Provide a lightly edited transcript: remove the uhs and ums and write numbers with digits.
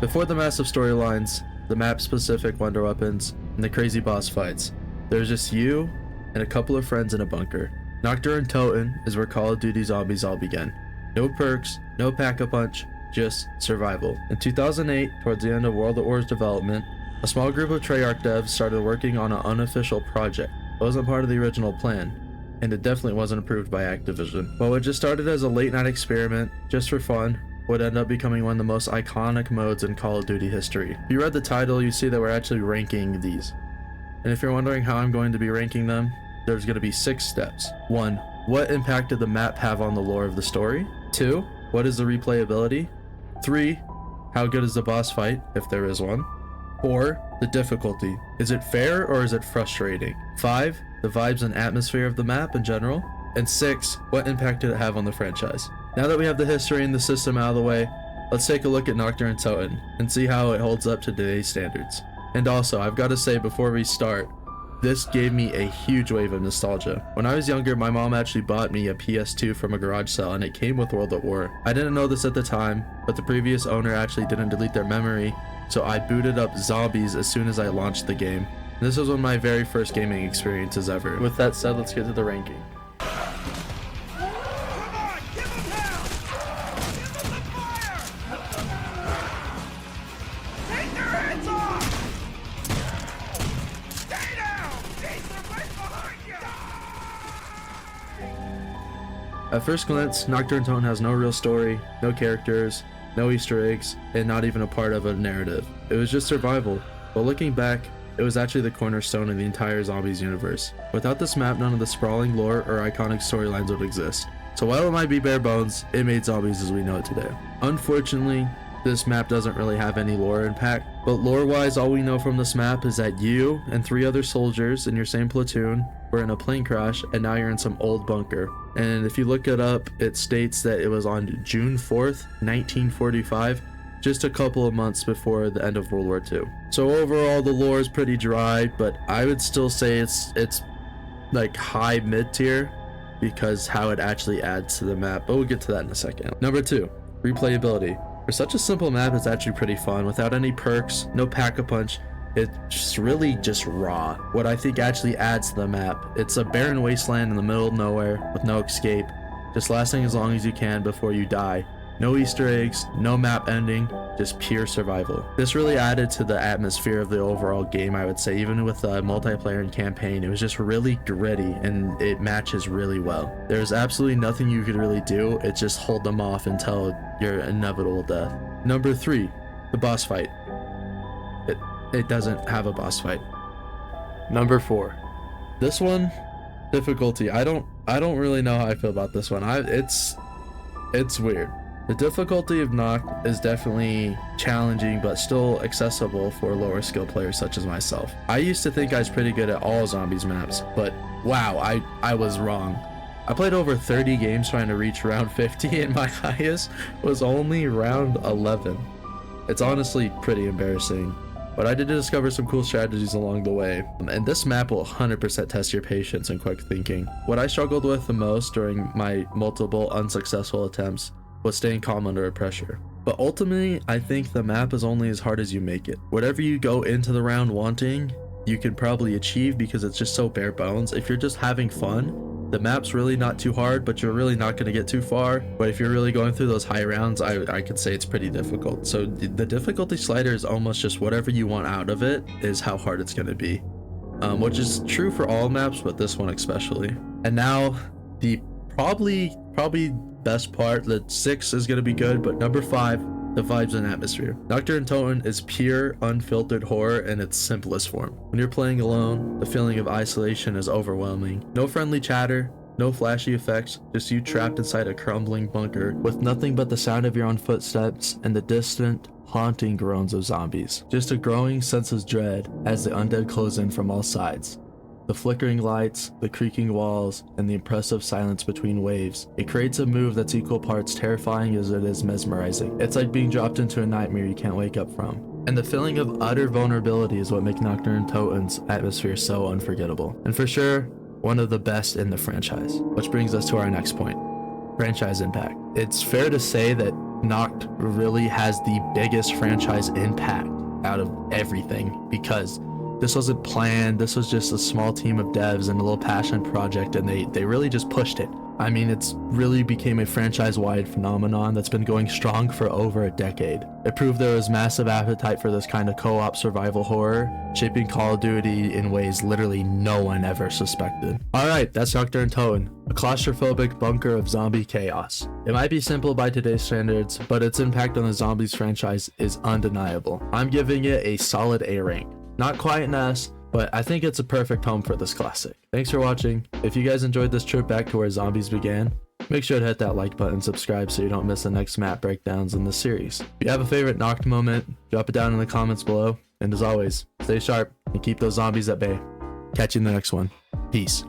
Before the massive storylines, the map-specific wonder weapons, and the crazy boss fights, there's just you and a couple of friends in a bunker. Nocht and Toten is where Call of Duty Zombies all began. No perks, no pack-a-punch, just survival. In 2008, towards the end of World at War's development, a small group of Treyarch devs started working on an unofficial project. It wasn't part of the original plan, and it definitely wasn't approved by Activision. But what just started as a late-night experiment, just for fun, would end up becoming one of the most iconic modes in Call of Duty history. If you read the title, you see that we're actually ranking these. And if you're wondering how I'm going to be ranking them, there's going to be 6 steps. 1. What impact did the map have on the lore of the story? 2. What is the replayability? 3. How good is the boss fight, if there is one? 4. The difficulty. Is it fair or is it frustrating? 5. The vibes and atmosphere of the map in general? And 6. What impact did it have on the franchise? Now that we have the history and the system out of the way, let's take a look at Nocht and Toten and see how it holds up to today's standards. And also, I've got to say before we start, this gave me a huge wave of nostalgia. When I was younger, my mom actually bought me a PS2 from a garage sale and it came with World at War. I didn't know this at the time, but the previous owner actually didn't delete their memory, so I booted up Zombies as soon as I launched the game. And this was one of my very first gaming experiences ever. With that said, let's get to the ranking. At first glance, Nocht and Toten has no real story, no characters, no Easter eggs, and not even a part of a narrative. It was just survival, but looking back, it was actually the cornerstone of the entire Zombies universe. Without this map, none of the sprawling lore or iconic storylines would exist. So while it might be bare bones, it made Zombies as we know it today. Unfortunately, this map doesn't really have any lore impact, but lore-wise, all we know from this map is that you and 3 other soldiers in your same platoon were in a plane crash, and now you're in some old bunker. And if you look it up, it states that it was on June 4th, 1945, just a couple of months before the end of World War II. So overall, the lore is pretty dry, but I would still say it's like high mid-tier because how it actually adds to the map, but we'll get to that in a second. Number 2, replayability. For such a simple map, it's actually pretty fun. Without any perks, no pack-a-punch, it's just really just raw. What I think actually adds to the map, it's a barren wasteland in the middle of nowhere with no escape, just lasting as long as you can before you die. No Easter eggs, no map ending, just pure survival. This really added to the atmosphere of the overall game, I would say. Even with the multiplayer and campaign, it was just really gritty and it matches really well. There's absolutely nothing you could really do, it's just hold them off until your inevitable death. Number 3, the boss fight. It doesn't have a boss fight. Number 4, this one, difficulty. I don't really know how I feel about this one. It's weird. The difficulty of Nocht is definitely challenging, but still accessible for lower skill players such as myself. I used to think I was pretty good at all Zombies maps, but wow, I was wrong. I played over 30 games trying to reach round 50, and my highest was only round 11. It's honestly pretty embarrassing. But I did discover some cool strategies along the way, and this map will 100% test your patience and quick thinking. What I struggled with the most during my multiple unsuccessful attempts was staying calm under pressure. But ultimately, I think the map is only as hard as you make it. Whatever you go into the round wanting, you can probably achieve because it's just so bare bones. If you're just having fun, the map's really not too hard, but you're really not going to get too far. But if you're really going through those high rounds, I could say it's pretty difficult. So the difficulty slider is almost just whatever you want out of it is how hard it's going to be, which is true for all maps, but this one especially. And now the probably best part, the 6 is going to be good, but number 5, the vibes and atmosphere. Nocht and Toten is pure, unfiltered horror in its simplest form. When you're playing alone, the feeling of isolation is overwhelming. No friendly chatter, no flashy effects, just you trapped inside a crumbling bunker with nothing but the sound of your own footsteps and the distant, haunting groans of zombies. Just a growing sense of dread as the undead close in from all sides. The flickering lights, the creaking walls, and the impressive silence between waves. It creates a mood that's equal parts terrifying as it is mesmerizing. It's like being dropped into a nightmare you can't wake up from. And the feeling of utter vulnerability is what makes Nocht and Toten's atmosphere so unforgettable. And for sure, one of the best in the franchise. Which brings us to our next point, franchise impact. It's fair to say that Nocht really has the biggest franchise impact out of everything, because this wasn't planned. This was just a small team of devs and a little passion project, and they really just pushed it. I mean, it's really became a franchise-wide phenomenon that's been going strong for over a decade. It proved there was massive appetite for this kind of co-op survival horror, shaping Call of Duty in ways literally no one ever suspected. Alright, that's Nocht and Toten, a claustrophobic bunker of zombie chaos. It might be simple by today's standards, but its impact on the zombies franchise is undeniable. I'm giving it a solid A rank. Not quite an S, but I think it's a perfect home for this classic. Thanks for watching. If you guys enjoyed this trip back to where zombies began, make sure to hit that like button and subscribe so you don't miss the next map breakdowns in this series. If you have a favorite Nocht moment, drop it down in the comments below. And as always, stay sharp and keep those zombies at bay. Catch you in the next one. Peace.